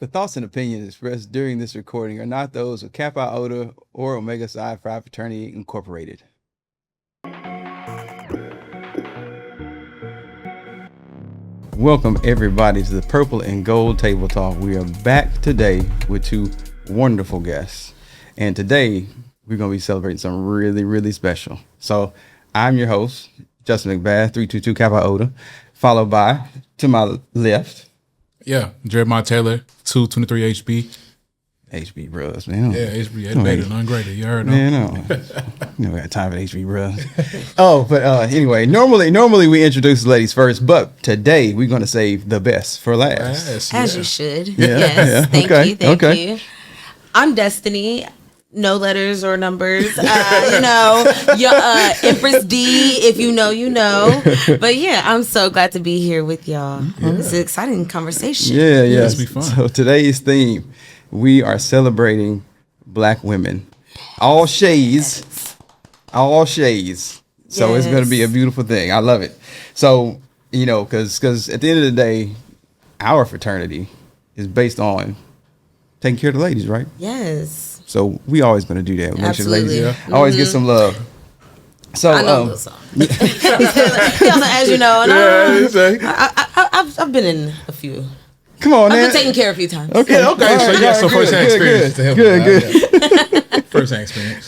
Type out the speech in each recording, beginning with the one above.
The thoughts and opinions expressed during this recording are not those of Kappa Iota or Omega Psi Phi Fraternity Incorporated. Welcome everybody to the Purple and Gold Table Talk. We are back today with two wonderful guests. And today we're going to be celebrating something really, really special. So I'm your host, Justin McBath, 322 Kappa Iota, followed by, to my left, Jeremiah Taylor, 223 HB. HB Bros, man. Yeah, HB, better than ungraded. You heard them. Man, no. We got time for HB Bros. But anyway, normally we introduce the ladies first, but today we're going to save the best for last. As you should. Yeah, Yes. yeah. Thank you. I'm Destiny. No letters or numbers. Empress D, if you know, you know. But yeah, I'm so glad to be here with y'all. Yeah. It's an exciting conversation. Yeah. It's be fun. So today's theme, we are celebrating Black women. All shades. So it's going to be a beautiful thing. I love it. So, because at the end of the day, our fraternity is based on taking care of the ladies, right? Yes. So we always going to do that. Make sure the ladies always get some love. So I know those songs. As you know, I've been in a few. Come on, I've been taken care of a few times. Okay. Yeah, okay. So you got some first-hand experience to help Good. First-hand experience.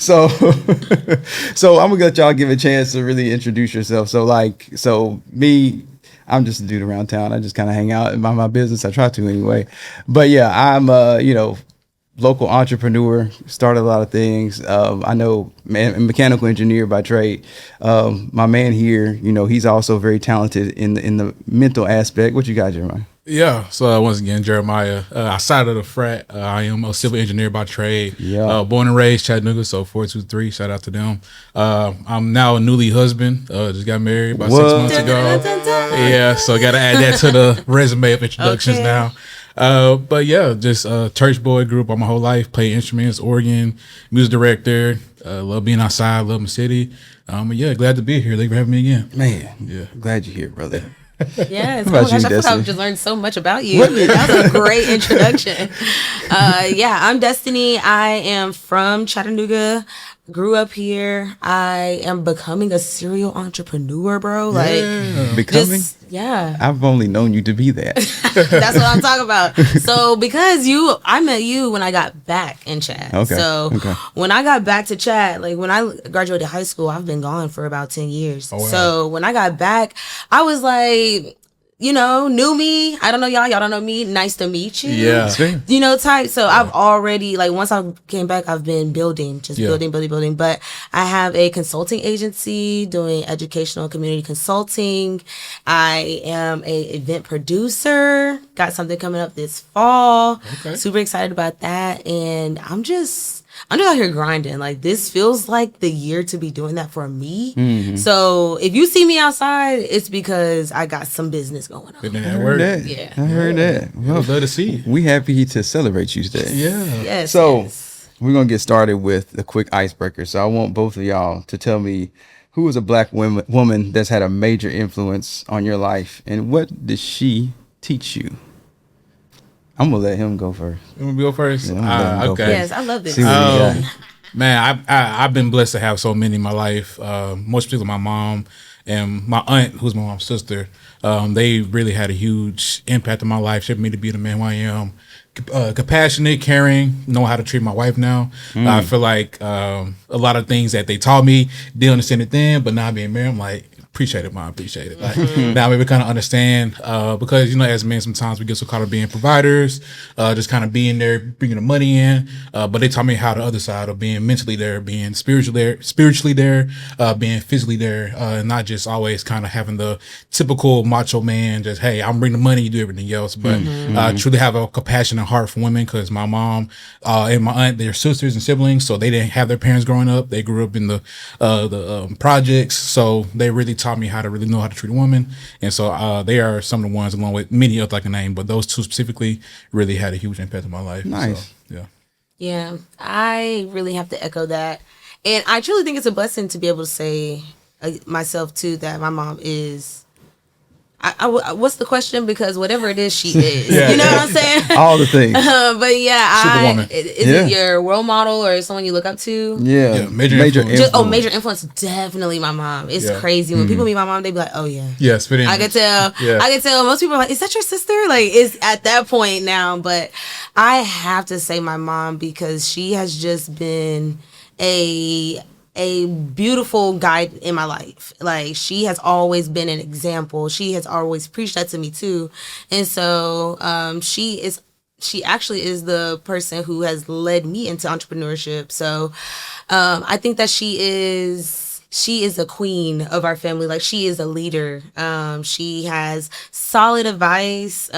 So I'm gonna let y'all give a chance to really introduce yourself. So me, I'm just a dude around town. I just kind of hang out and mind my business. I try to anyway. But yeah, I'm local entrepreneur, started a lot of things. I know mechanical engineer by trade. My man here, he's also very talented in the mental aspect. What you got, Jeremiah? Yeah. So once again, Jeremiah, outside of the frat, I am a civil engineer by trade. Yeah. Born and raised Chattanooga, so 423. Shout out to them. I'm now a newly husband. Just got married about 6 months ago. Yeah. So got to add that to the resume of introductions now. But yeah, just church boy, grew up all my whole life, play instruments, organ, music director, love being outside, love my city. Yeah, glad to be here. Thank you for having me again. Man, yeah, glad you're here, brother. Yes. How about you, I feel like Destiny? I've just learned so much about you. That was a great introduction. I'm Destiny. I am from Chattanooga. Grew up here. I am becoming a serial entrepreneur, bro. Becoming? Yeah. I've only known you to be that. That's what I'm talking about. So because I met you when I got back in Chat. Okay. So when I got back to Chat, like when I graduated high school, I've been gone for about 10 years. Oh, wow. So when I got back, I was like, knew me. I don't know y'all. Y'all don't know me. Nice to meet you. Yeah. Type. So I've already, once I came back, I've been building. But I have a consulting agency doing educational community consulting. I am a event producer. Got something coming up this fall. Okay. Super excited about that. And I'm just out here grinding. This feels like the year to be doing that for me. Mm-hmm. So if you see me outside, it's because I got some business going on. I heard that. Yeah. I heard that. Well, love to see you. We happy to celebrate you today. Yeah. Yes. So yes. we're going to get started with a quick icebreaker. So I want both of y'all to tell me who is a Black woman that's had a major influence on your life and what did she teach you? I'm going to let him go first. You want me to go first? Yeah, okay. Yes, I love this. See what you got. Man, I've been blessed to have so many in my life. Most particularly my mom and my aunt, who's my mom's sister. They really had a huge impact on my life, shaping me to be the man who I am. Compassionate, caring, know how to treat my wife now. I feel like a lot of things that they taught me, didn't understand it then, but now being married, I'm like, appreciate it, Mom. Appreciate it. Now maybe kind of understand because as men sometimes we get so caught up being providers, just kind of being there, bringing the money in. But they taught me how the other side of being mentally there, being spiritually there, being physically there, and not just always kind of having the typical macho man. Just hey, I'm bringing the money, you do everything else. But truly have a compassionate heart for women because my mom and my aunt, they're sisters and siblings, so they didn't have their parents growing up. They grew up in the projects, so they really taught me how to really know how to treat a woman. And so they are some of the ones, along with many others I can name, but those two specifically really had a huge impact on my life. Nice. So, Yeah, I really have to echo that. And I truly think it's a blessing to be able to say myself too that my mom is what's the question? Because whatever it is, she is. You know what I'm saying? All the things. But yeah, Superwoman. Is it your role model or someone you look up to? Yeah, major influence. Major influence. Definitely my mom. It's crazy when people meet my mom. They be like, "Oh yeah, spitting. I could tell. I could tell." Most people are like, "Is that your sister?" Like, it's at that point now. But I have to say my mom, because she has just been a beautiful guide in my life. Like, she has always been an example. She has always preached that to me too. And so she actually is the person who has led me into entrepreneurship. So I think that she is a queen of our family. Like, she is a leader. She has solid advice.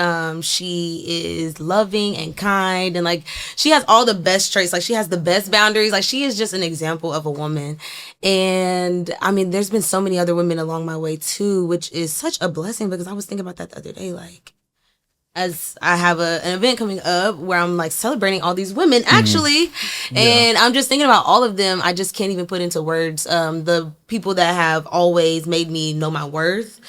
She is loving and kind, and like, she has all the best traits. Like, she has the best boundaries. Like, she is just an example of a woman. And I mean, there's been so many other women along my way too, which is such a blessing, because I was thinking about that the other day. Like, as I have an event coming up where I'm like celebrating all these women actually, and I'm just thinking about all of them. I just can't even put into words the people that have always made me know my worth.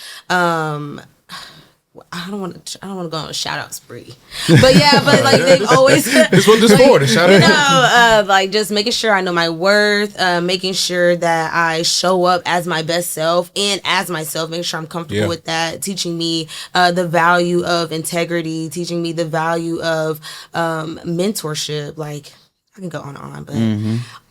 I don't want to go on a shout out spree, but yeah, but like, they've always this what this for, the shout out. Like, just making sure I know my worth, making sure that I show up as my best self and as myself, making sure I'm comfortable with that, teaching me the value of integrity, teaching me the value of mentorship. Like, I can go on and on, but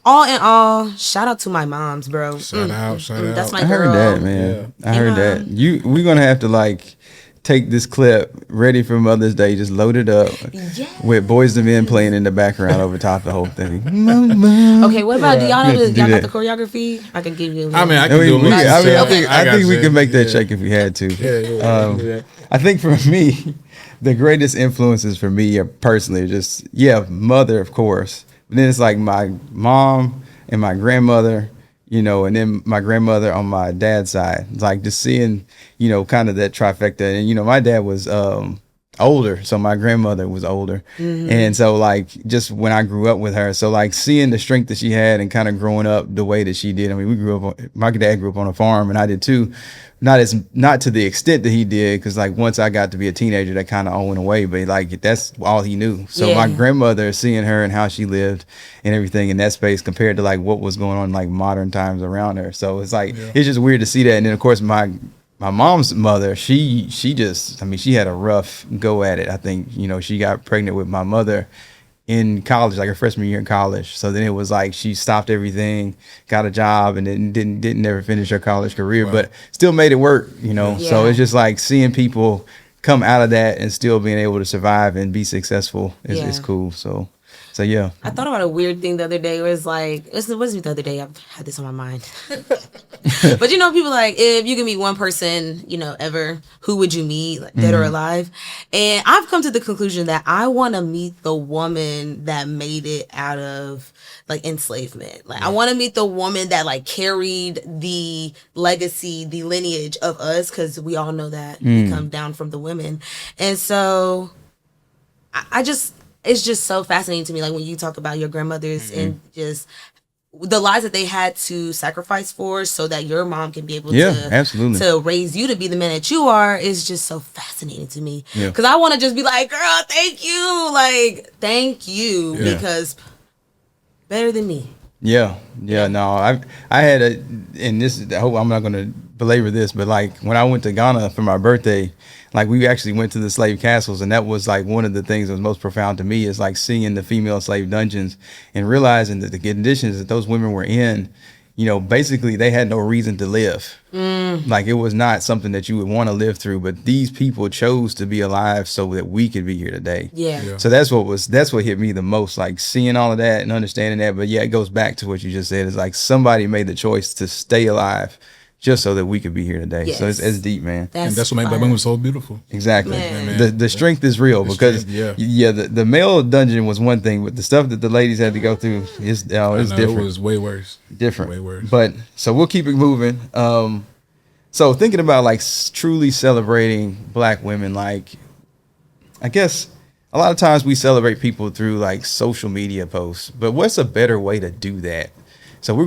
all in all, shout out to my moms, bro. Shout out. That's my I girl. heard that, man. I heard that. We're gonna have to like take this clip ready for Mother's Day, just load it up with Boys II Men playing in the background over top of the whole thing. Okay, what about, do y'all know y'all got the choreography? I can give you. I mean, I can do it. I think we can make that shake if we had to. I think for me, the greatest influences for me are personally just mother, of course. But then it's like my mom and my grandmother, you know, and then my grandmother on my dad's side. It's like just seeing, you know, kind of that trifecta. And, you know, my dad was older, so my grandmother was older. And so, like, just when I grew up with her, so like seeing the strength that she had and kind of growing up the way that she did. I mean, my dad grew up on a farm, and I did too. Not to the extent that he did, because like once I got to be a teenager, that kind of all went away. But like, that's all he knew. So my grandmother, seeing her and how she lived and everything in that space compared to like what was going on like modern times around her. So it's like it's just weird to see that. And then of course my mom's mother, she just, I mean, she had a rough go at it. I think, you know, she got pregnant with my mother in college, like her freshman year in college. So then it was like she stopped everything, got a job, and then didn't never finish her college career, but still made it work, you know. So it's just like seeing people come out of that and still being able to survive and be successful is cool. So yeah. I thought about a weird thing the other day. It was like, it wasn't the other day. I've had this on my mind. But you know, people like, if you can meet one person, you know, ever, who would you meet, like, dead or alive? And I've come to the conclusion that I want to meet the woman that made it out of like enslavement. Like, I want to meet the woman that like carried the legacy, the lineage of us, because we all know that we come down from the women. And so it's just so fascinating to me, like when you talk about your grandmothers and just the lives that they had to sacrifice for so that your mom can be able to raise you to be the man that you are, is just so fascinating to me. Because I want to just be like, girl, thank you. Like, thank you, because better than me. No, I had I hope I'm not going to belabor this, but like when I went to Ghana for my birthday, like we actually went to the slave castles, and that was like one of the things that was most profound to me, is like seeing the female slave dungeons and realizing that the conditions that those women were in, you know, basically they had no reason to live. Like, it was not something that you would want to live through, but these people chose to be alive so that we could be here today. So that's what hit me the most, like seeing all of that and understanding that. But it goes back to what you just said. It's like somebody made the choice to stay alive just so that we could be here today. So it's deep, man. And that's what made Black women so beautiful. Exactly. The strength is real, because the male dungeon was one thing, but the stuff that the ladies had to go through is different. It was way worse. Way worse. But so we'll keep it moving. So thinking about like truly celebrating Black women, like I guess a lot of times we celebrate people through like social media posts, but what's a better way to do that? So we're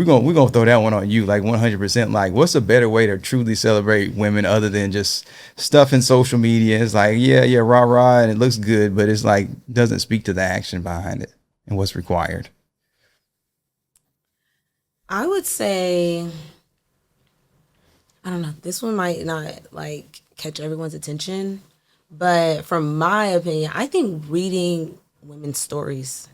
we're gonna throw that one on you, like 100%. Like, what's a better way to truly celebrate women other than just stuff in social media? It's like, yeah, rah rah, and it looks good, but it's like doesn't speak to the action behind it and what's required. I would say, I don't know, this one might not like catch everyone's attention, but from my opinion, I think reading women's stories.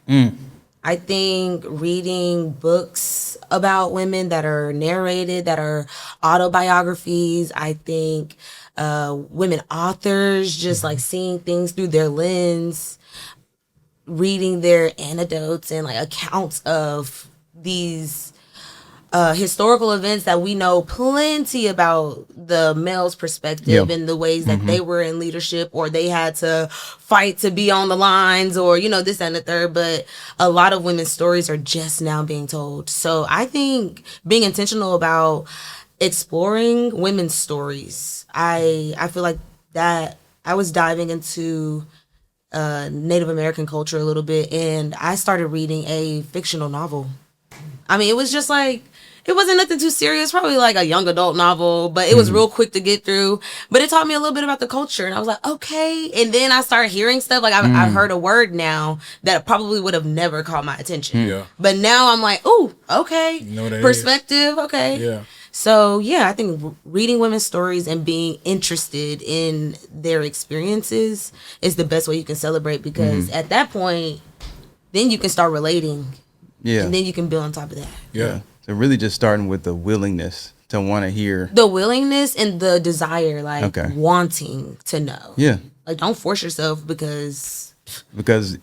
I think reading books about women that are narrated, that are autobiographies. I think women authors, just like seeing things through their lens, reading their anecdotes and like accounts of these historical events that we know plenty about the male's perspective and the ways that they were in leadership, or they had to fight to be on the lines, or, you know, this and the third. But a lot of women's stories are just now being told. So I think being intentional about exploring women's stories, I feel like that I was diving into Native American culture a little bit, and I started reading a fictional novel. I mean, it was just like, it wasn't nothing too serious, probably like a young adult novel, but it was real quick to get through. But it taught me a little bit about the culture, and I was like, okay. And then I started hearing stuff, like I've heard a word now that probably would have never caught my attention. Yeah. But now I'm like, ooh, okay. You know what that perspective, okay. Yeah. So yeah, I think reading women's stories and being interested in their experiences is the best way you can celebrate, because at that point, then you can start relating. Yeah. And then you can build on top of that. Yeah. So really just starting with the willingness to want to hear. The willingness and the desire, like Okay. wanting to know. Yeah. Like, don't force yourself, because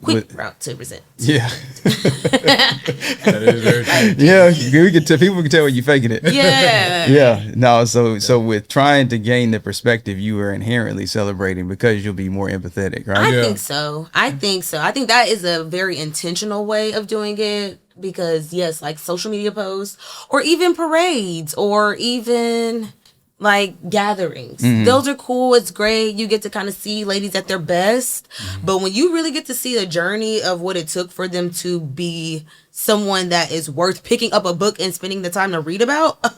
Quick route to resent. Yeah. That is very true. Yeah. We can tell, people can tell when you're faking it. Yeah. Yeah. No, so with trying to gain the perspective, you are inherently celebrating because you'll be more empathetic, right? I Yeah. think so. I think that is a very intentional way of doing it, because yes, like social media posts or even parades or even like gatherings. Those are cool. It's great. You get to kind of see ladies at their best. But when you really get to see the journey of what it took for them to be someone that is worth picking up a book and spending the time to read about, I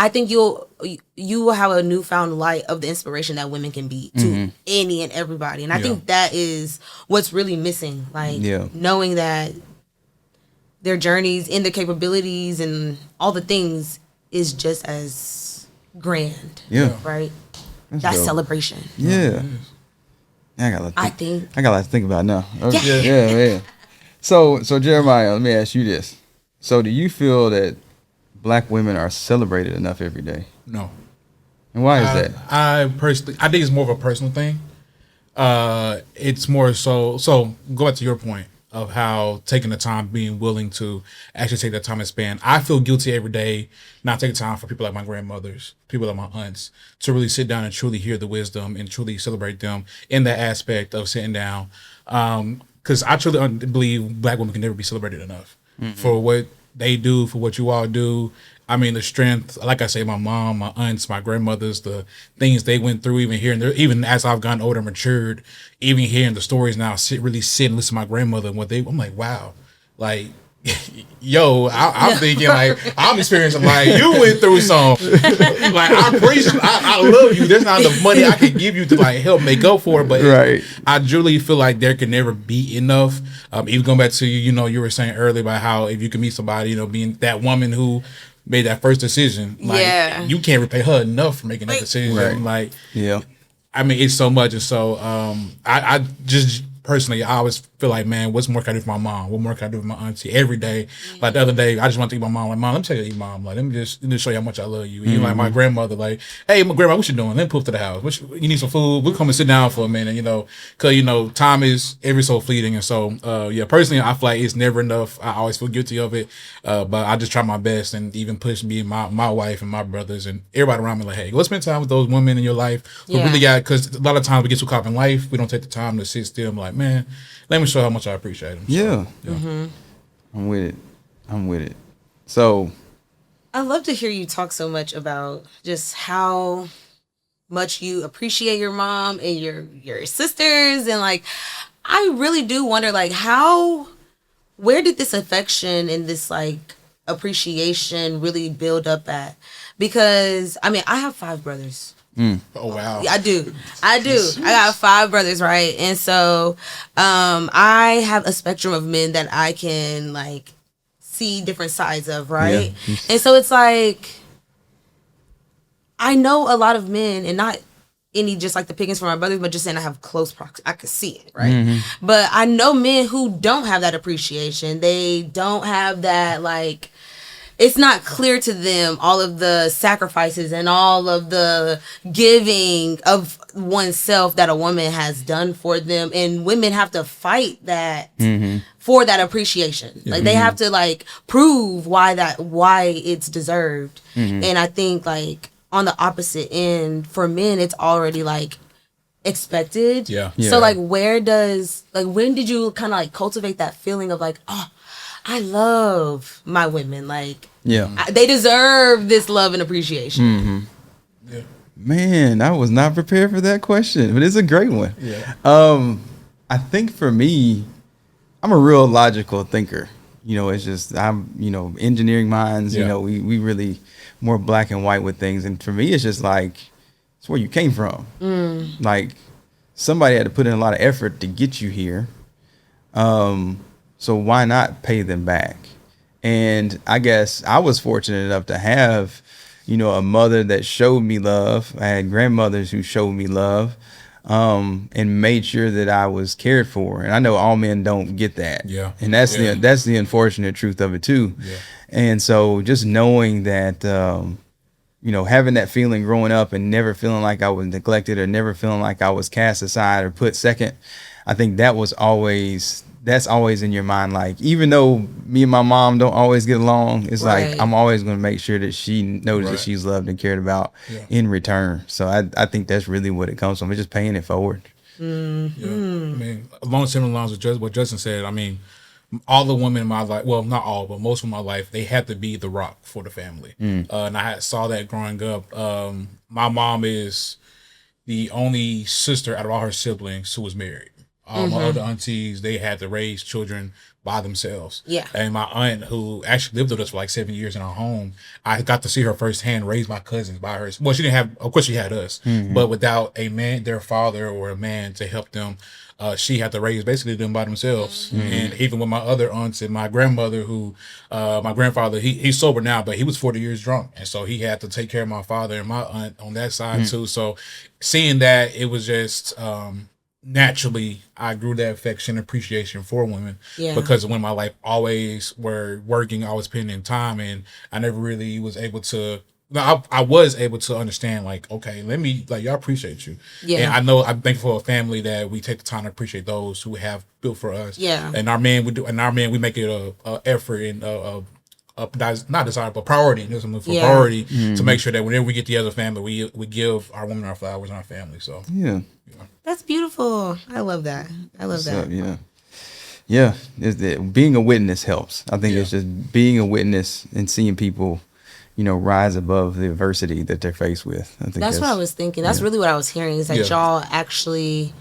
think you will have a newfound light of the inspiration that women can be to any and everybody. And I think that is what's really missing. Like knowing that their journeys and their capabilities and all the things is just as grand. Yeah. Right? That's dope. celebration. Yeah. I got to think about it now. Yeah. Yeah. So Jeremiah, let me ask you this. So do you feel that Black women are celebrated enough every day? No. And why is that? I personally, I think it's more of a personal thing. It's more so go back to your point of how taking the time, being willing to actually take that time and spend. I feel guilty every day not taking time for people like my grandmothers, people like my aunts, to really sit down and truly hear the wisdom and truly celebrate them in that aspect of sitting down. Because I truly believe Black women can never be celebrated enough for what they do, for what you all do. I mean, the strength, like I say, my mom, my aunts, my grandmothers, the things they went through, even as I've gotten older and matured, even hearing the stories now, really sit and listen to my grandmother and I'm like, wow, like, yo, I'm thinking like, I'm experiencing like, you went through some, like, I love you. There's not enough money I can give you to like help make up for it, but Right. I truly feel like there can never be enough. Even going back to, you were saying earlier about how if you can meet somebody, being that woman who made that first decision, like you can't repay her enough for making that decision. Right. Like, Yeah. I mean, it's so much. And so, I just personally, I always feel like, man, what's more can I do for my mom? What more can I do for my auntie every day? Like the other day, I just want to eat my mom. Like, mom, let me tell you, mom. Like, let me just show you how much I love you. Even like my grandmother, like, hey, my grandma, what you doing? Let me pull up to the house. You need some food? We'll come and sit down for a minute, because, time is ever so fleeting. And so, personally, I feel like it's never enough. I always feel guilty of it. But I just try my best and even push me, my wife and my brothers and everybody around me, like, hey, go spend time with those women in your life who really because a lot of times we get too caught up in life. We don't take the time to sit still and like, man, let me show how much I appreciate them. Yeah. I'm with it. So I love to hear you talk so much about just how much you appreciate your mom and your sisters, and like I really do wonder like how where did this affection and this like appreciation really build up at? Because I mean, I have 5 brothers. Oh wow. I do. I got 5 brothers, right? And so I have a spectrum of men that I can like see different sides of, right? Yeah. And so it's like I know a lot of men, and not any just like the pickings for my brothers, but just saying I have close proximity. I could see it, right? But I know men who don't have that appreciation. They don't have that like, it's not clear to them all of the sacrifices and all of the giving of oneself that a woman has done for them, and women have to fight that for that appreciation. Like they have to like prove why it's deserved. And I think like on the opposite end for men, it's already like expected. Yeah. So like when did you kind of like cultivate that feeling of like, oh, I love my women. Like, they deserve this love and appreciation. Yeah. Man, I was not prepared for that question, but it's a great one. Yeah. I think for me, I'm a real logical thinker. It's just I'm engineering minds. Yeah. We really more black and white with things, and for me, it's just like it's where you came from. Like somebody had to put in a lot of effort to get you here. So why not pay them back? And I guess I was fortunate enough to have, a mother that showed me love. I had grandmothers who showed me love, and made sure that I was cared for. And I know all men don't get that. Yeah. And that's the unfortunate truth of it too. Yeah. And so just knowing that, having that feeling growing up and never feeling like I was neglected or never feeling like I was cast aside or put second, I think that's always in your mind. Like, even though me and my mom don't always get along, it's like I'm always going to make sure that she knows that she's loved and cared about in return. So I think that's really what it comes from. It's just paying it forward. Yeah. I mean, along similar lines with what Justin said, I mean, all the women in my life, well, not all, but most of my life, they had to be the rock for the family. And I saw that growing up. My mom is the only sister out of all her siblings who was married. All my other aunties, they had to raise children by themselves. Yeah. And my aunt, who actually lived with us for like 7 years in our home, I got to see her firsthand raise my cousins by her. Well, she didn't have, of course she had us, but without a man, their father or a man to help them, she had to raise basically them by themselves. And even with my other aunts and my grandmother, who, my grandfather, he's sober now, but he was 40 years drunk. And so he had to take care of my father and my aunt on that side too. So seeing that, it was just, naturally, I grew that affection and appreciation for women because when my life always were working, I was putting in time, and I never really was able to. I was able to understand, like, okay, let me, like, y'all appreciate you. Yeah. And I'm thankful for a family that we take the time to appreciate those who have built for us. Yeah. And our men, we make it a effort and not desire, but priority. There's something for priority to make sure that whenever we get together as a family, we give our women our flowers and our family. So that's beautiful. I love that. Yeah. Being a witness helps. I think it's just being a witness and seeing people, rise above the adversity that they're faced with. I think that's what I was thinking. That's really what I was hearing, is that y'all actually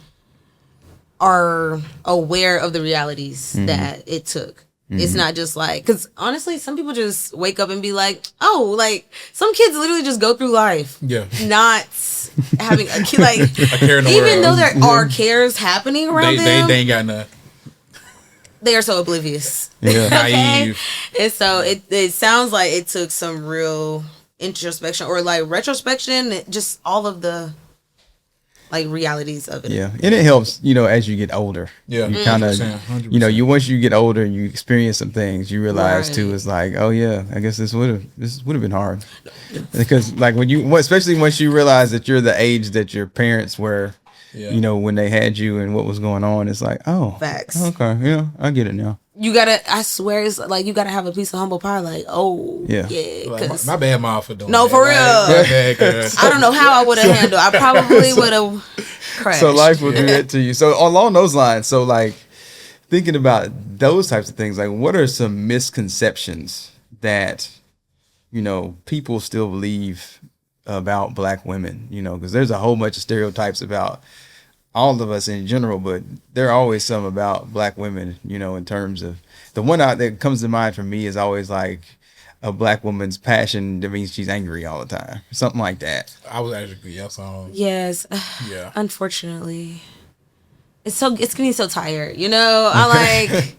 are aware of the realities that it took. It's not just like, because honestly, some people just wake up and be like, oh, like some kids literally just go through life. Not having a kid, like, a care in the even world. Though there are cares happening around them. They ain't got none. They are so oblivious. Yeah. Naive. And so it sounds like it took some real introspection or like retrospection, just all of the like realities of it. Yeah. And it helps, as you get older. Yeah. You kind of, once you get older and you experience some things, you realize too, it's like, oh yeah, I guess this would have been hard. Because like especially once you realize that you're the age that your parents were, when they had you and what was going on, it's like, oh, facts. Okay. Yeah. I get it now. I swear, it's like you gotta have a piece of humble pie. Like, oh, yeah. Like, my bad, mom, for doing no, that. for real. I don't know how I would have handled. I probably would have crashed. So life will do that to you. So along those lines, so like thinking about those types of things, like what are some misconceptions that people still believe about Black women? Because there's a whole bunch of stereotypes about all of us in general, but there are always some about Black women, you know, in terms of the one out that comes to mind for me is always like a Black woman's passion that means she's angry all the time, something like that. I was actually yes on. Yes. Yeah. Unfortunately, it's getting so tired. You know, I like.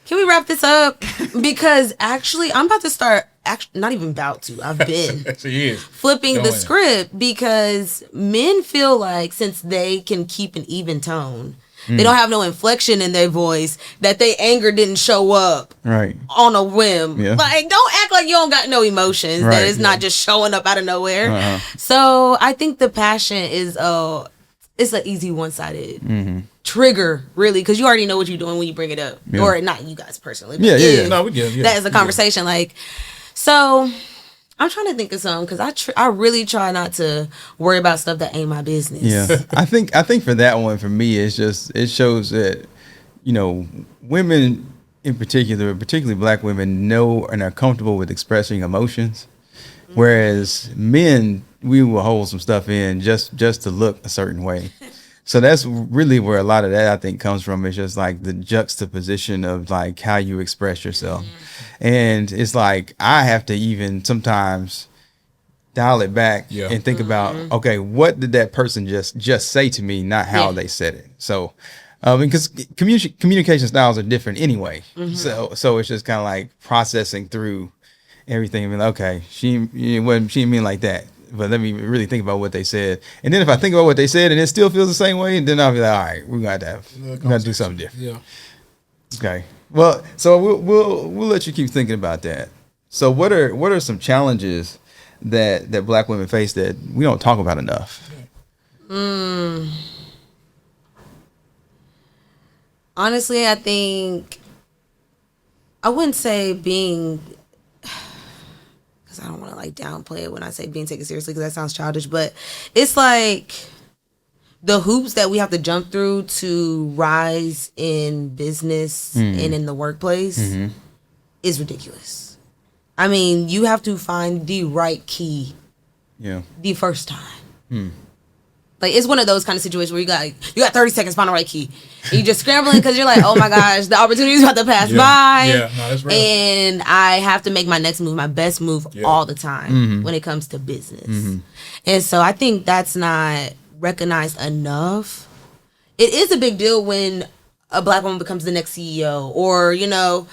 Can we wrap this up? Because actually, I'm about to start. Not even about to. I've been flipping the script because men feel like since they can keep an even tone, they don't have no inflection in their voice, that their anger didn't show up on a whim. Yeah. Like, don't act like you don't got no emotions. That it's not just showing up out of nowhere. So I think the passion is it's an easy one-sided trigger, really, because you already know what you're doing when you bring it up. Or not you guys personally. But No, we get. That is a conversation. Like, so I'm trying to think of something because I really try not to worry about stuff that ain't my business. Yeah, I think for that one, for me, it's just, it shows that, you know, women in particular, particularly Black women, know and are comfortable with expressing emotions, whereas men, we will hold some stuff in just to look a certain way. So that's really where a lot of that, I think, comes from. It's just like the juxtaposition of like how you express yourself. And it's like I have to even sometimes dial it back and think about, okay, what did that person just say to me, not how they said it. So because communication styles are different anyway. So it's just kind of like processing through everything and be like, okay, she didn't mean like that. But let me really think about what they said. And then if I think about what they said and it still feels the same way, then I'll be like, all right, we got to do something different. Yeah. Okay. Well, so we'll let you keep thinking about that. So what are some challenges that Black women face that we don't talk about enough? Honestly, I think I wouldn't say being, I don't want to like downplay it when I say being taken seriously because that sounds childish, but it's like the hoops that we have to jump through to rise in business and in the workplace is ridiculous. I mean, you have to find the right key the first time. Like, it's one of those kind of situations where you got 30 seconds to find the right key. And you're just scrambling because you're like, oh my gosh, the opportunity's about to pass by. Yeah, no, that's right. And I have to make my next move, my best move all the time when it comes to business. And so I think that's not recognized enough. It is a big deal when a Black woman becomes the next CEO or, you know,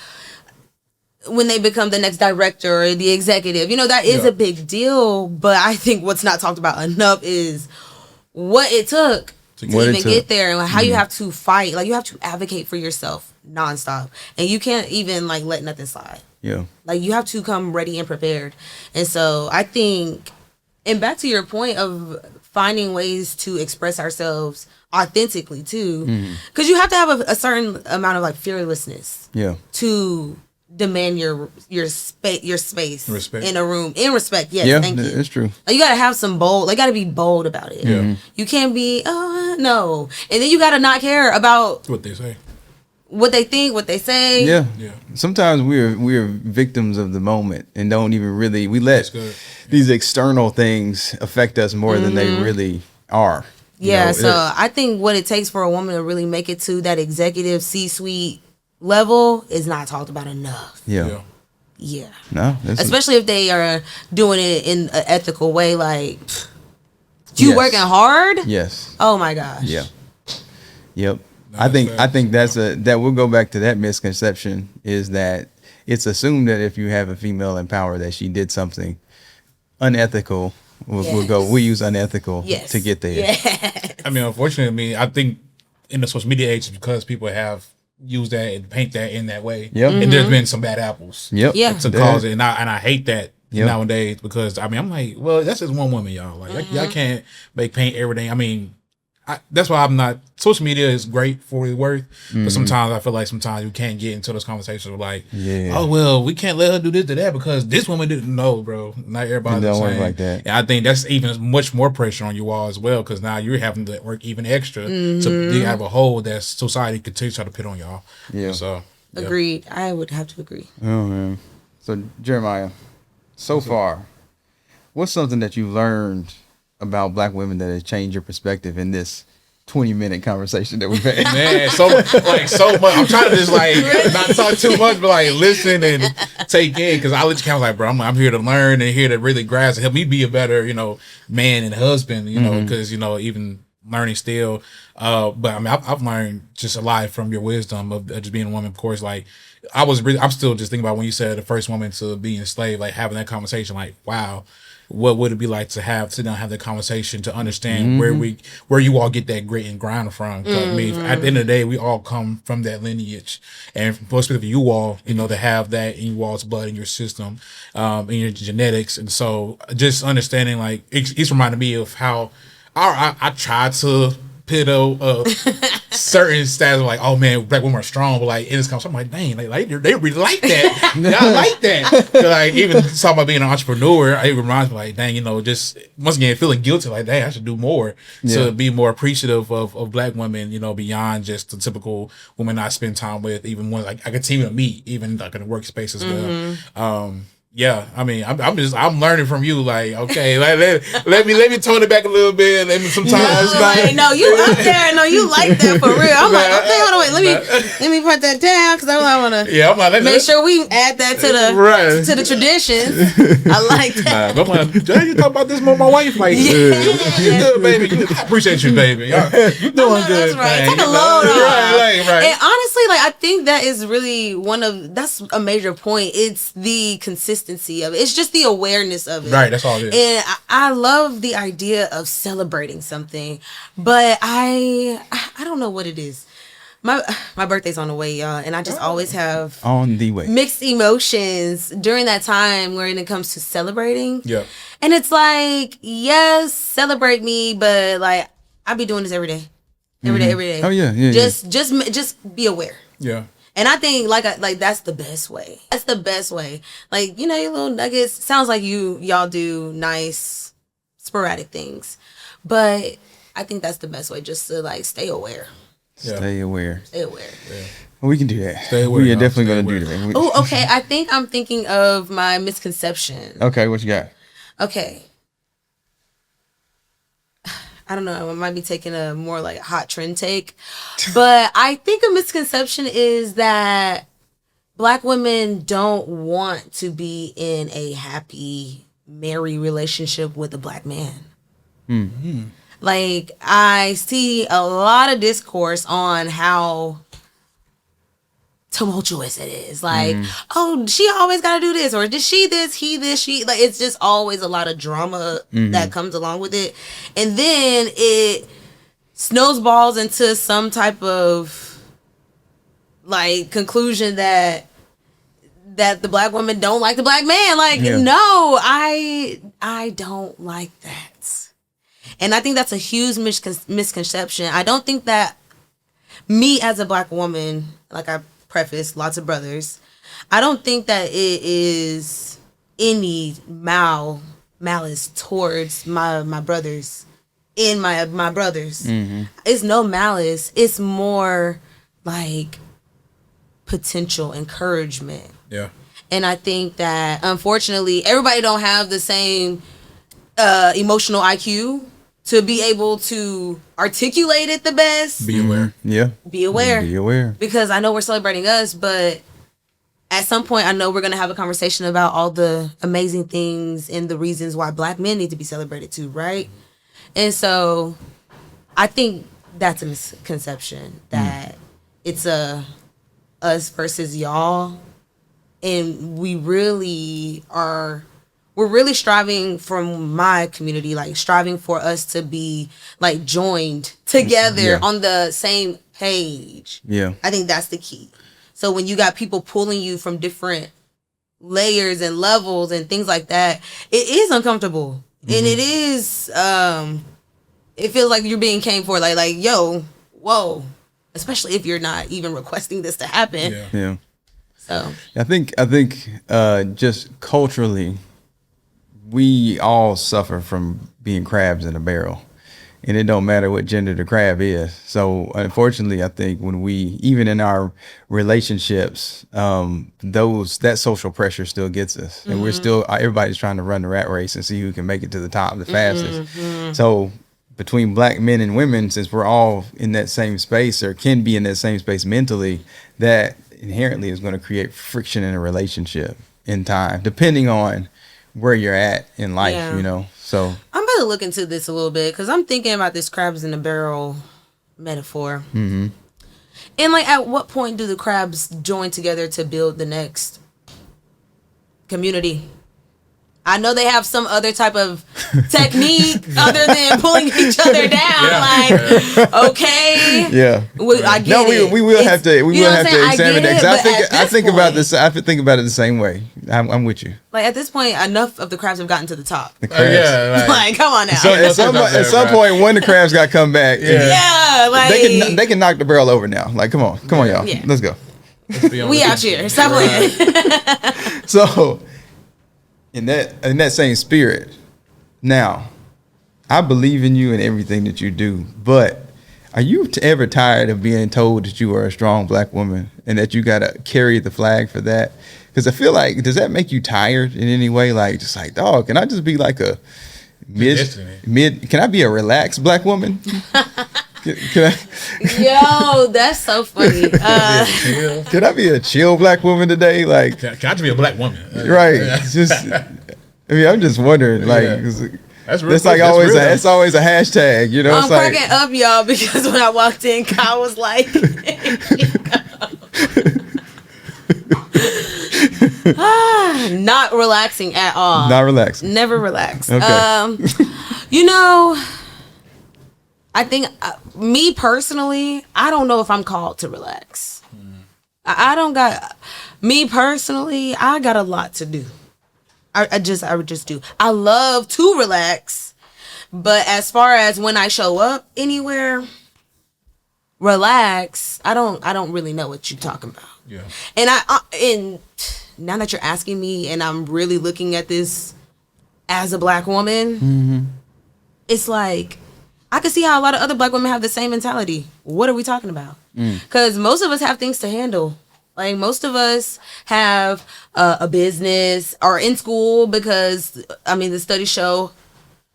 when they become the next director or the executive. You know, that is a big deal. But I think what's not talked about enough is what it took to even get there and how you have to fight. Like, you have to advocate for yourself nonstop. And you can't even, like, let nothing slide. Yeah. Like, you have to come ready and prepared. And so I think, and back to your point of finding ways to express ourselves authentically, too. Because you have to have a certain amount of, like, fearlessness. To demand your space in a room in respect. Yes, thank you. It's true. Like, you gotta have some bold. Like, gotta be bold about it. You can't be no, and then you gotta not care about what they say, what they think, what they say. Yeah. Sometimes we're victims of the moment and don't even really let these external things affect us more than they really are. Yeah. So I think what it takes for a woman to really make it to that executive C-suite level is not talked about enough. Yeah. No, especially if they are doing it in an ethical way. Like, you working hard. Yes. Oh my gosh. Yep. No, I think that we'll go back to that misconception is that it's assumed that if you have a female in power that she did something unethical. We'll use unethical to get there. Yes. I mean, unfortunately, I think in the social media age, because people have use that and paint that in that way. And there's been some bad apples. To cause it, and I hate that nowadays because I mean I'm like, well, that's just one woman, y'all. Like y'all can't make paint everything. I mean, that's why I'm not. Social media is great for what it's worth, but sometimes I feel like sometimes you can't get into those conversations with like, oh well, we can't let her do this to that because this woman didn't know, bro. Not everybody's the same. Like that. And I think that's even much more pressure on you all as well because now you're having to work even extra to dig out of a hole that society continues to try to put on y'all. So agreed. I would have to agree. Oh man. So Jeremiah, so far, what's something that you learned about Black women that has changed your perspective in this 20-minute conversation that we've had. Man, so much. I'm trying to just like not talk too much, but like listen and take in, because I let you kind of like, bro, I'm here to learn and here to really grasp and help me be a better, man and husband, because even learning still. But I mean, I've learned just a lot from your wisdom of just being a woman. Of course, like I'm still just thinking about when you said the first woman to be enslaved, like having that conversation, like, wow. What would it be like to sit down and have that conversation to understand where you all get that grit and grind from? 'Cause, I mean, at the end of the day, we all come from that lineage, and most of you all, to have that in you all's blood, in your system, in your genetics, and so just understanding, like, it's reminded me of how I tried to put certain stats of like, oh man, black women are strong, but like in this conversation, I'm like, dang, they really like that. I like that. Like even talking about being an entrepreneur, it reminds me like, dang, just once again feeling guilty, like, dang, I should do more to be more appreciative of black women, beyond just the typical women I spend time with, even when like I continue to meet, even like in the workspace as well. Yeah, I mean, I'm learning from you. Like, okay, let me tone it back a little bit. Let me sometimes. No, you up there. No, you like that for real. I'm like, okay, hold on, wait, let me put that down, because I want to. Yeah, I'm like, make sure we add that to the traditions. I like that. I'm like, you talk about this with my wife, like, you good, baby. I appreciate you, baby. You doing good. That's right. Take a load off. Right. And honestly, like, I think that is really that's a major point. It's the consistency of it. It's just the awareness of it. Right, that's all it is. And I love the idea of celebrating something, but I don't know what it is. My birthday's on the way, y'all, and I just always have on the way mixed emotions during that time when it comes to celebrating. Yeah. And it's like, yes, celebrate me, but like I be doing this every day. Every day. Oh yeah. Just be aware. Yeah. And I think like that's the best way. That's the best way. Like, your little nuggets. Sounds like y'all do nice sporadic things, but I think that's the best way. Just to like stay aware. Yeah. Stay aware. Yeah. We can do that. Stay aware. We are definitely going to do that. Oh, okay. I think I'm thinking of my misconception. Okay, what you got? Okay. I don't know. I might be taking a more like hot trend take, but I think a misconception is that Black women don't want to be in a happy, merry relationship with a Black man. Mm-hmm. Like, I see a lot of discourse on how tumultuous it is. Like, oh, she always got to do this, or did she this, he this, she, like, it's just always a lot of drama that comes along with it. And then it snowballs into some type of like conclusion that the Black woman don't like the Black man. Like, no, I don't like that. And I think that's a huge misconception. I don't think that me as a Black woman, like I preface, lots of brothers, I don't think that it is any malice towards my brothers in my brothers. It's no malice. It's more like potential encouragement. Yeah. And I think that unfortunately everybody don't have the same emotional IQ to be able to articulate it the best. Be aware. Yeah. Be aware. Be aware. Because I know we're celebrating us, but at some point I know we're going to have a conversation about all the amazing things and the reasons why Black men need to be celebrated too, right? And so I think that's a misconception, that it's a us versus y'all. And we're really striving from my community, like striving for us to be like joined together on the same page. Yeah. I think that's the key. So when you got people pulling you from different layers and levels and things like that, it is uncomfortable. And it is, it feels like you're being came for, like, yo, whoa, especially if you're not even requesting this to happen. Yeah. So I think just culturally, we all suffer from being crabs in a barrel, and it don't matter what gender the crab is. So unfortunately, I think when we, even in our relationships, that social pressure still gets us, and we're still, everybody's trying to run the rat race and see who can make it to the top the fastest. So between black men and women, since we're all in that same space or can be in that same space mentally, that inherently is going to create friction in a relationship in time, depending on where you're at in life, So I'm about to look into this a little bit because I'm thinking about this crabs in a barrel metaphor. Mm-hmm. And like, at what point do the crabs join together to build the next community? I know they have some other type of technique other than pulling each other down. Okay, I get it. We will have to examine that. I think about this. I think about it the same way. I'm with you. Like, at this point, enough of the crabs have gotten to the top. Like come on now. So at some point, one of the crabs got to come back. Like they can knock the barrel over now. Like, come on, y'all. Yeah. Let's go. We out here. Stop playing. So. In that same spirit, now, I believe in you and everything that you do, but are you ever tired of being told that you are a strong black woman and that you got to carry the flag for that? Because I feel like, does that make you tired in any way? Like, just like, dog, can I just be like a can I be a relaxed black woman? Can I? Yo, that's so funny. Can I be a chill black woman today? Like, can I just be a black woman? Right. I'm just wondering. Like, that's real. It's always a hashtag. I'm cracking up, y'all, because when I walked in, Kyle was like, not relaxing at all. Not relaxing. Never relax. Okay. I think, me personally, I don't know if I'm called to relax. Me personally, I got a lot to do. I would just do. I love to relax, but as far as when I show up anywhere, relax, I don't really know what you're talking about. Yeah. And now that you're asking me, and I'm really looking at this as a black woman, it's like, I can see how a lot of other black women have the same mentality. What are we talking about? Because most of us have things to handle. Like, most of us have a business or in school, because, the studies show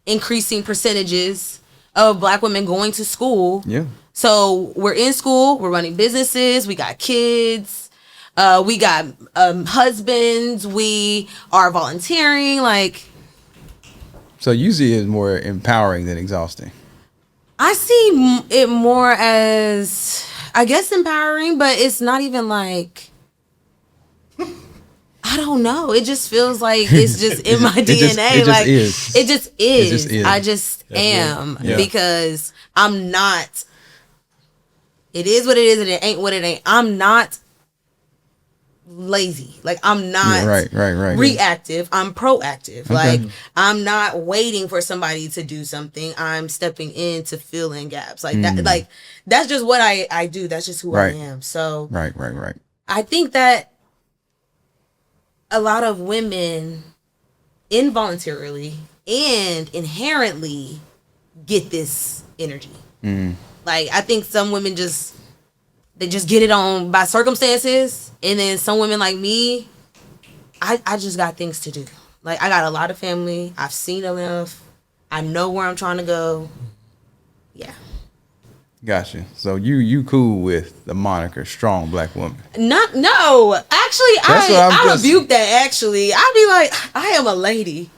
increasing percentages of black women going to school. Yeah. So we're in school, we're running businesses, we got kids, we got husbands, we are volunteering. Like, so you see it as more empowering than exhausting. I see it more as, I guess, empowering, but it's not even like, I don't know. It just feels like it's just in my DNA. It just is. I just am. Yeah. Because I'm not, it is what it is and it ain't what it ain't. I'm not lazy. Like, I'm not reactive. I'm proactive. Okay. Like, I'm not waiting for somebody to do something. I'm stepping in to fill in gaps. Like that. Like, that's just what I do. That's just who I am. So right. I think that a lot of women involuntarily and inherently get this energy. Like, I think some women they just get it on by circumstances. And then some women like me, I just got things to do. Like, I got a lot of family. I've seen enough. I know where I'm trying to go. Yeah. Gotcha. So you cool with the moniker strong black woman? No. Actually, I rebuke that, actually. I'd be like, I am a lady.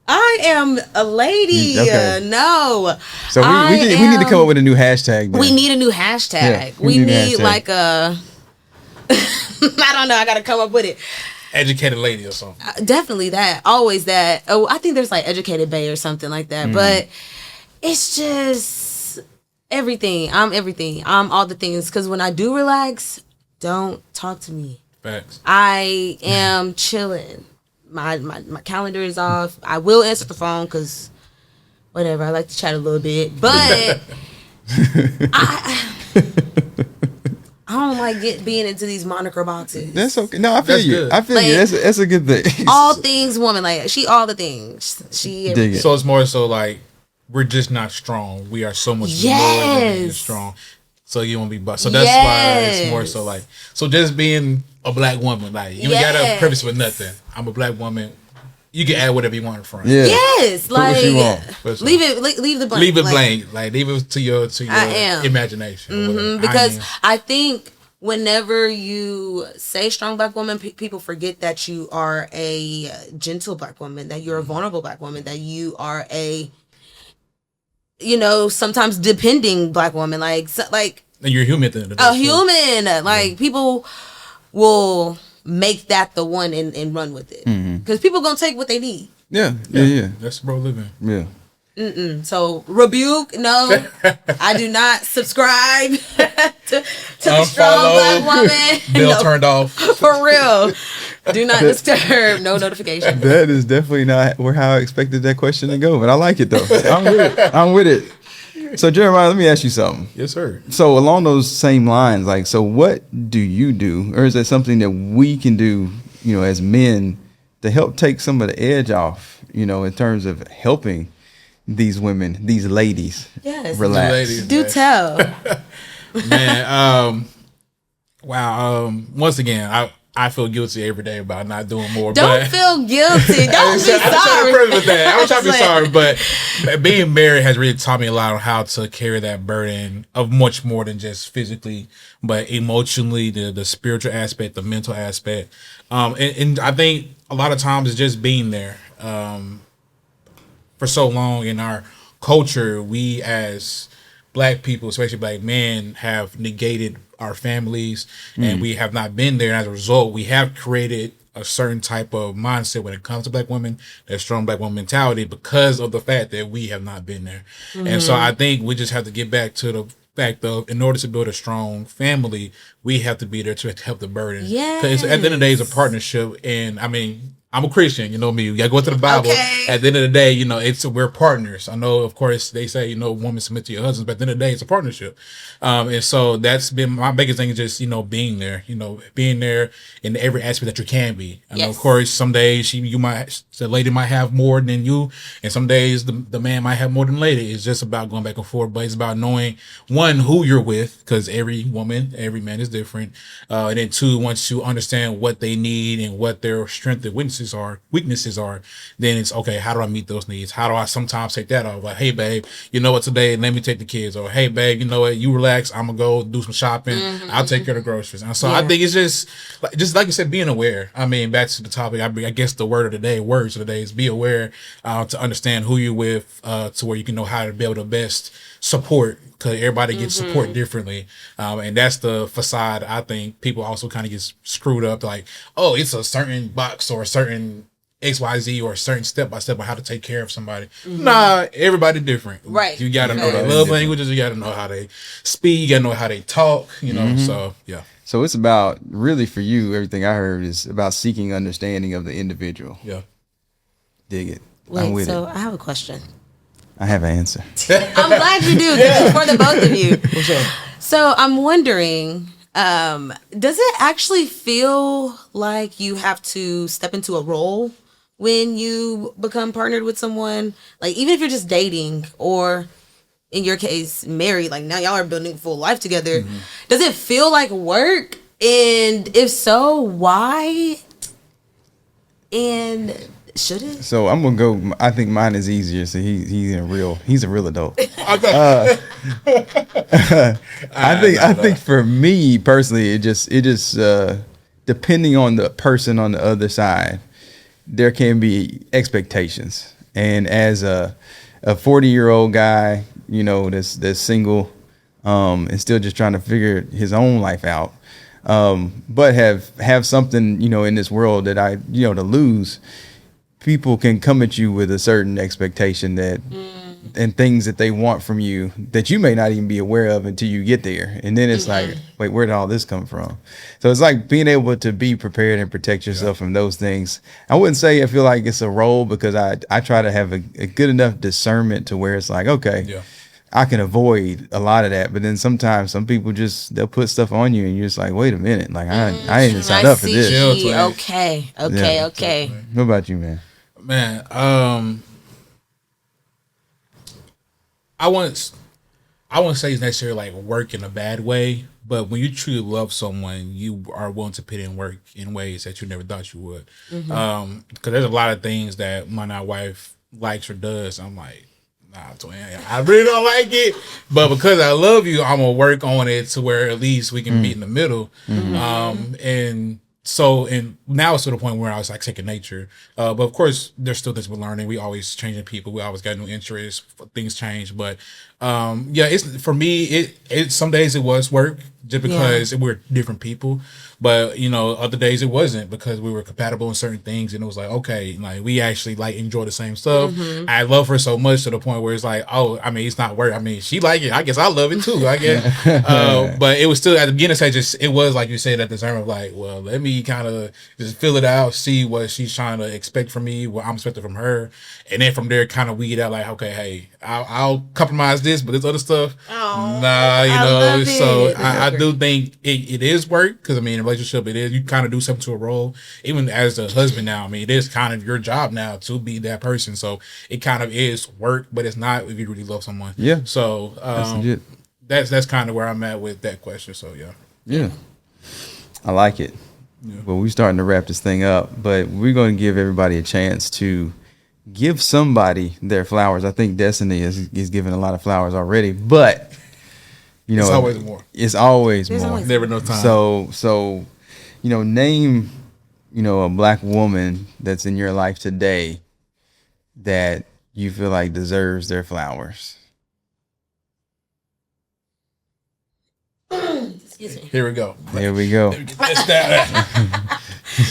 I am a lady. Okay. No. So we need to come up with a new hashtag. Then. We need a new hashtag. Yeah, we need like a I don't know. I got to come up with it. Educated lady or something. Definitely that. Always that. Oh, I think there's like educated bae or something like that. But it's just everything. I'm everything. I'm all the things. Because when I do relax, don't talk to me. Facts. I am chilling. My calendar is off. I will answer the phone because whatever. I like to chat a little bit. But I don't like being into these moniker boxes. That's okay. No, I feel you. Good. I feel you. That's a good thing. All things woman. Like, she all the things. She. So it's more so like, we're just not strong. We are so much more than strong. So you won't be so that's why it's more so like, so just being a black woman, like, you ain't got a purpose with nothing. I'm a black woman. you can add whatever you want in front. Yeah. Yes, Put what you want. leave the blank. Leave it blank. Like leave it to your imagination. Because I think whenever you say strong Black woman, people forget that you are a gentle Black woman, that you're a vulnerable Black woman, that you are a, sometimes depending Black woman. Like and you're human. A human. Like people will make that the one and run with it, because people gonna take what they need. Yeah. That's bro living. Yeah. So rebuke, no, I do not subscribe to the strong Black woman. Bell turned off. For real. Do not disturb. No notification. That is definitely not how I expected that question to go, but I like it though. I'm with it. So Jeremiah, let me ask you something. Yes, sir. So along those same lines, like, so what do you do, or is that something that we can do, as men, to help take some of the edge off, in terms of helping these women, these ladies, relax? Ladies, do tell. Man, wow. Once again, I feel guilty every day about not doing more. Don't feel guilty. Don't be sorry. I'm trying to be sorry, but being married has really taught me a lot on how to carry that burden of much more than just physically, but emotionally, the spiritual aspect, the mental aspect. And I think a lot of times it's just being there. For so long in our culture, we as Black people, especially Black men, have negated our families, and we have not been there. As a result, we have created a certain type of mindset when it comes to Black women, that strong Black woman mentality, because of the fact that we have not been there. And so I think we just have to get back to the fact of, in order to build a strong family, we have to be there to help the burden. Because at the end of the day, it's a partnership. And I mean, I'm a Christian, you know me. We gotta go to the Bible. Okay. At the end of the day, we're partners. I know, of course, they say, women submit to your husbands, but at the end of the day, it's a partnership. And so that's been my biggest thing, is just, being there, being there in every aspect that you can be. I know, of course, some days the lady might have more than you, and some days the man might have more than the lady. It's just about going back and forth, but it's about knowing, one, who you're with, because every woman, every man is different. And then two, once you understand what they need and what their strengths and weaknesses are, then it's okay, how do I meet those needs? How do I sometimes take that off? Like, hey babe, you know what, today let me take the kids, or hey babe, you know what, you relax, I'm gonna go do some shopping, I'll take care of the groceries. And so I think it's just like you said, being aware. I mean, back to the topic, I guess the words of the day is be aware, to understand who you're with, to where you can know how to be able to best support, because everybody gets support differently. And that's the facade. I think people also kind of get screwed up, like, oh, it's a certain box or a certain XYZ or a certain step by step on how to take care of somebody. Nah, everybody different. Right. You got to know their love languages. You got to know how they speak. You got to know how they talk, so yeah. So it's about, really for you, everything I heard is about seeking understanding of the individual. Yeah. Dig it. Wait, so I have a question. I have an answer. I'm glad you do. This is for the both of you. What's up? So I'm wondering, does it actually feel like you have to step into a role when you become partnered with someone? Like, even if you're just dating, or in your case, married, like now y'all are building a full life together. Does it feel like work? And if so, why? And should it? So I'm gonna go. I think mine is easier. So he's a real adult. I think for me personally, it just depending on the person on the other side, there can be expectations. And as a 40-year-old guy, that's single, and still just trying to figure his own life out, but have something, in this world that I, to lose. People can come at you with a certain expectation that and things that they want from you that you may not even be aware of until you get there. And then it's like, wait, where did all this come from? So it's like being able to be prepared and protect yourself from those things. I wouldn't say I feel like it's a role, because I try to have a good enough discernment to where it's like, okay, I can avoid a lot of that. But then sometimes some people they'll put stuff on you and you're just like, wait a minute, like I ain't signed up for this. Okay. What about you, man? Man, I I wouldn't say it's necessarily like work in a bad way, but when you truly love someone, you are willing to put in work in ways that you never thought you would. Because there's a lot of things that my now wife likes or does. I'm like, nah, twin, I really don't like it, but because I love you, I'm gonna work on it to where at least we can meet in the middle. And so, and now it's to the point where I was like second nature. But of course, there's still things we're learning. We always changing people. We always got new interests. Things change. But yeah, it's for me. It some days it was work just because we're different people. But you know, other days it wasn't because we were compatible in certain things, and it was like okay, like we actually like enjoy the same stuff. I love her so much to the point where it's like, oh, I mean, it's not work. I mean, she like it. I guess I love it too. I guess. But it was still at the beginning stage. It was like you said at the time of like, well, let me kind of just fill it out, see what she's trying to expect from me, what I'm expecting from her, and then from there kind of weed out like, okay, hey, I'll compromise this, but this other stuff, nah, you know. So I do think it is work because I mean, in a relationship, it is you kind of do something to a role. Even as a husband now, I mean, it is kind of your job now to be that person. So it kind of is work, but it's not if you really love someone. Yeah. So that's kind of where I'm at with that question. So yeah, I like it. Yeah. Well, we're starting to wrap this thing up, but we're going to give everybody a chance to give somebody their flowers. I think Destiny is giving a lot of flowers already, but you know, it's always more. It's always more. Always never no time. So, you know, name, you know, a Black woman that's in your life today that you feel like deserves their flowers. Excuse me. Here we go. There we go.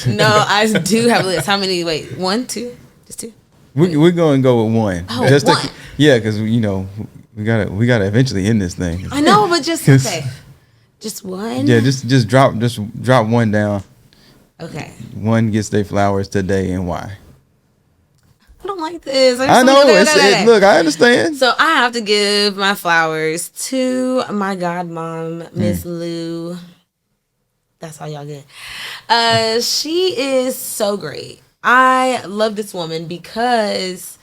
No, I do have a list. How many? Wait, 1, 2, just 2. We're going to go with one. Oh, just one. Yeah, because you know we gotta eventually end this thing. I know, but just okay. Just one. Yeah, just drop one down. Okay. One gets their flowers today, and why? I don't like this. I know. Look, I understand. So I have to give my flowers to my godmom, Miss Lou. That's all y'all get. She is so great. I love this woman because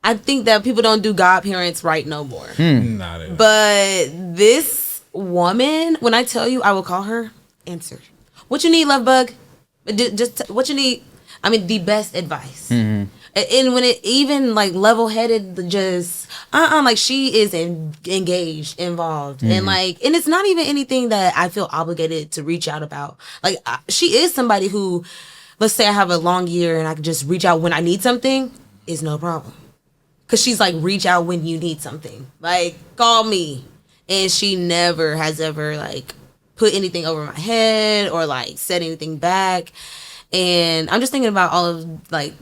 I think that people don't do godparents right no more. But this woman, when I tell you, I will call her, answer. What you need, love bug? Just what you need. I mean, the best advice. And when it even like level-headed, just like she is engaged, involved, and it's not even anything that I feel obligated to reach out about. Like she is somebody who, let's say I have a long year and I can just reach out when I need something, is no problem. Cause she's like, reach out when you need something, like call me, and she never has ever like put anything over my head or like said anything back. And I'm just thinking about all of like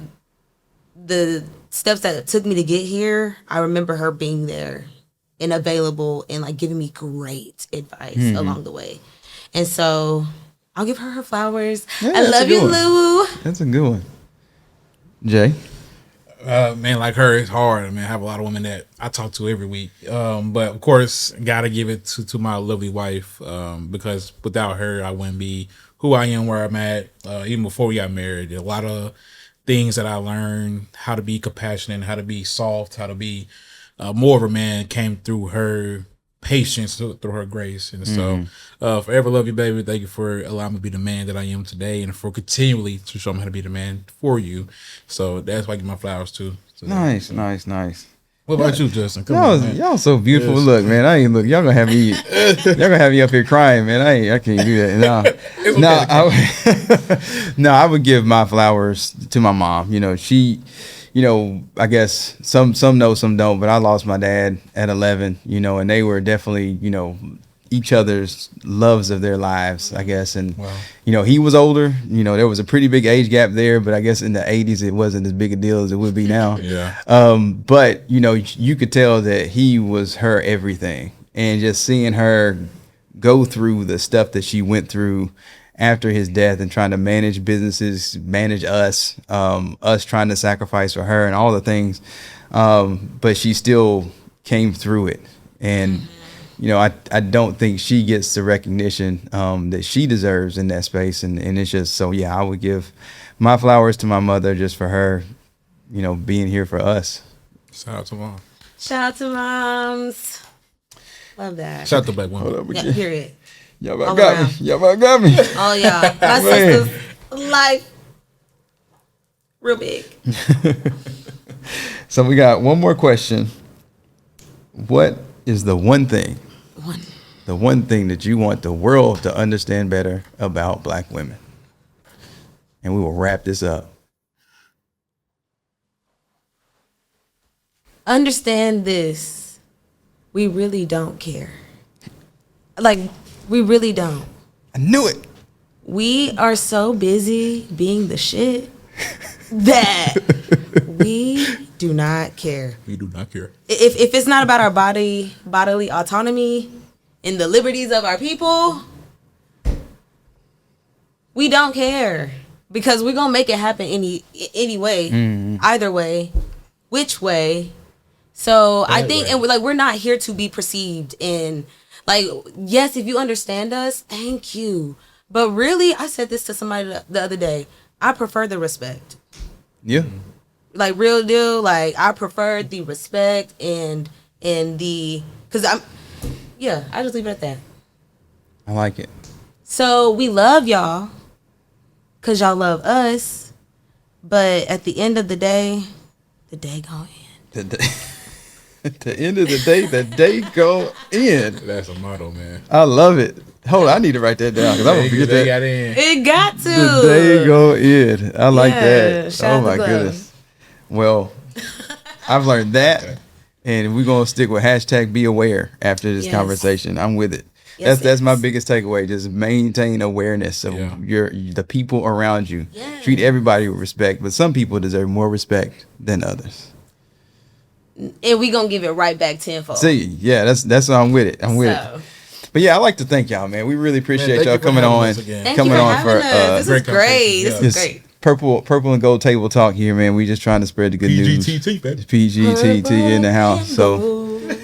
the steps that it took me to get here. I remember her being there and available and like giving me great advice along the way. And so I'll give her flowers. Yeah, I love you, Lou. That's a good one. Jay? Man, like her, it's hard. I mean, I have a lot of women that I talk to every week. But of course, gotta give it to my lovely wife, because without her, I wouldn't be who I am, where I'm at. Even before we got married, a lot of things that I learned, how to be compassionate, how to be soft, how to be more of a man, came through her patience, through her grace. And so forever love you, baby. Thank you for allowing me to be the man that I am today, and for continually to show me how to be the man for you. So that's why I give my flowers too. So Nice. What about you, Justin? Come Y'all, on, man. y'all so beautiful. Yes. Look, man, I ain't look. Y'all gonna have me up here crying, man. I can't do that. No, I would give my flowers to my mom. You know, she, you know, I guess some know, some don't. But I lost my dad at 11. You know, and they were definitely, you know, each other's loves of their lives, I guess. And you know, he was older. You know, there was a pretty big age gap there, but I guess in the 80s it wasn't as big a deal as it would be now. But you know, you could tell that he was her everything, and just seeing her go through the stuff that she went through after his death, and trying to manage businesses, manage us trying to sacrifice for her and all the things, but she still came through it. And you know, I don't think she gets the recognition that she deserves in that space. And it's just, so yeah, I would give my flowers to my mother just for her, you know, being here for us. Shout out to mom. Shout out to moms. Love that. Shout out to black women. Hold up Yeah, again. period. Y'all about All got me. around. Y'all about got me. Oh yeah, my Man. sister's life real big. So we got one more question. What is the one thing that you want the world to understand better about black women? And we will wrap this up. Understand this. We really don't care. Like, we really don't. I knew it. We are so busy being the shit that we do not care. We do not care. If it's not about our bodily autonomy and the liberties of our people, we don't care. Because we're gonna make it happen any way, either way, which way. So I think, and we're not here to be perceived in, like, yes, if you understand us, thank you. But really, I said this to somebody the other day. I prefer the respect. Yeah. Like, real deal. Like, I prefer the respect and the, because I just leave it at that. I like it. So we love y'all because y'all love us. But at the end of the day gonna end. At the end of the day go in. That's a motto, man. I love it. Hold on, I need to write that down because I'm gonna forget They that. got in. It got to. The day go in. I like Yeah, that. shout Oh out my to Glenn. goodness. Well, I've learned that, and we're gonna stick with hashtag be aware after this Yes. conversation. I'm with it. Yes, That's my yes. biggest takeaway. Just maintain awareness of the people around you. Yes. Treat everybody with respect, but some people deserve more respect than others. And we gonna give it right back tenfold. See, yeah, that's I'm with it. I'm with So, it. But yeah, I like to thank y'all, man. We really appreciate thank y'all you for coming having on. us again. thank Coming you for on having for us. This is great great. conversation. This Yeah. is this great. purple and gold table talk here, man. We just trying to spread the good news. PGTT, baby. PGTT in the house. So Purple.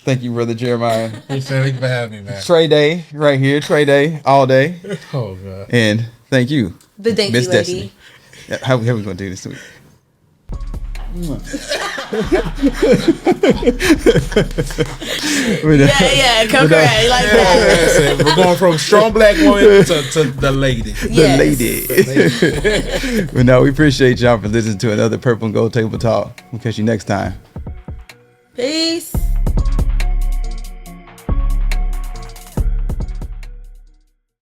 thank you, brother Jeremiah. Thank you for having me, man. Trey Day right here. Trey Day all day. Oh, God. And thank you, The dainty Miss lady. Destiny. How we gonna do this week? Yeah, come correct. Like that. We're going from strong black woman to the lady. Yes. Lady. But no, we appreciate y'all for listening to another Purple and Gold Table Talk. We'll catch you next time. Peace.